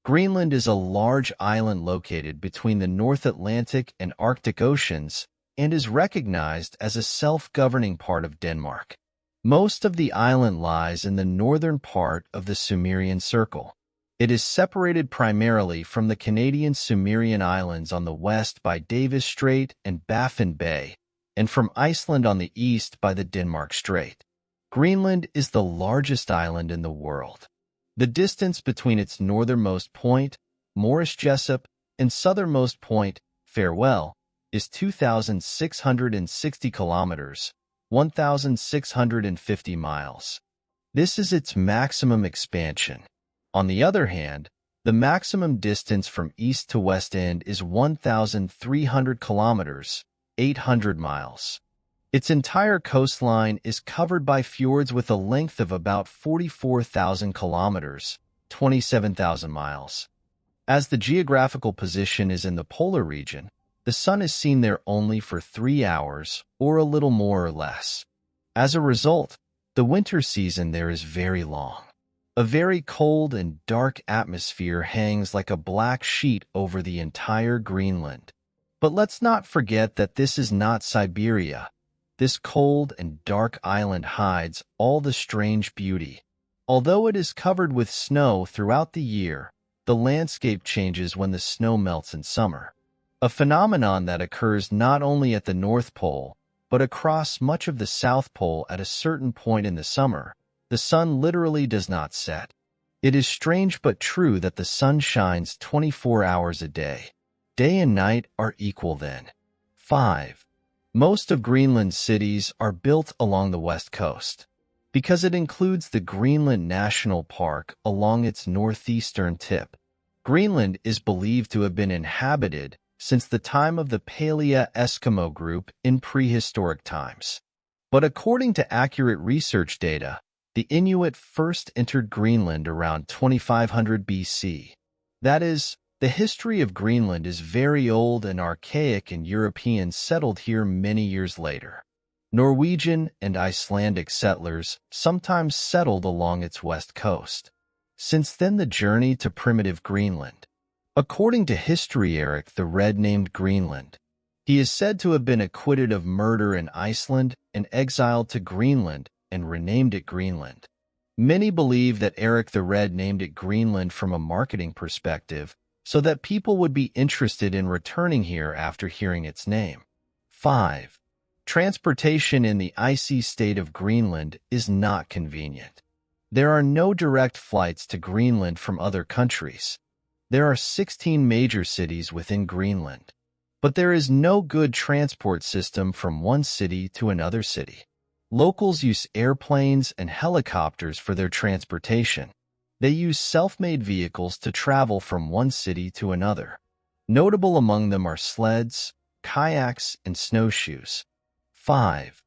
Greenland is a large island located between the North Atlantic and Arctic Oceans and is recognized as a self-governing part of Denmark. Most of the island lies in the northern part of the Sumerian Circle. It is separated primarily from the Canadian Sumerian Islands on the west by Davis Strait and Baffin Bay, and from Iceland on the east by the Denmark Strait. Greenland is the largest island in the world. The distance between its northernmost point, Morris Jessup, and southernmost point, Farewell, is 2,660 kilometers, 1,650 miles. This is its maximum expansion. On the other hand, the maximum distance from east to west end is 1,300 kilometers, 800 miles. Its entire coastline is covered by fjords with a length of about 44,000 kilometers, 27,000 miles. As the geographical position is in the polar region, the sun is seen there only for 3 hours, or a little more or less. As a result, the winter season there is very long. A very cold and dark atmosphere hangs like a black sheet over the entire Greenland. But let's not forget that this is not Siberia. This cold and dark island hides all the strange beauty. Although it is covered with snow throughout the year, the landscape changes when the snow melts in summer. A phenomenon that occurs not only at the North Pole, but across much of the South Pole at a certain point in the summer. The sun literally does not set. It is strange but true that the sun shines 24 hours a day. Day and night are equal then. 5. Most of Greenland's cities are built along the west coast. Because it includes the Greenland National Park along its northeastern tip, Greenland is believed to have been inhabited since the time of the Paleo-Eskimo group in prehistoric times. But according to accurate research data, the Inuit first entered Greenland around 2500 BC. That is, the history of Greenland is very old and archaic, and Europeans settled here many years later. Norwegian and Icelandic settlers sometimes settled along its west coast. Since then, the journey to primitive Greenland. According to history, Eric the Red named Greenland. He is said to have been acquitted of murder in Iceland and exiled to Greenland and renamed it Greenland. Many believe that Eric the Red named it Greenland from a marketing perspective, so that people would be interested in returning here after hearing its name. 5. Transportation in the icy state of Greenland is not convenient. There are no direct flights to Greenland from other countries. There are 16 major cities within Greenland, but there is no good transport system from one city to another city. Locals use airplanes and helicopters for their transportation. They use self-made vehicles to travel from one city to another. Notable among them are sleds, kayaks, and snowshoes. 5.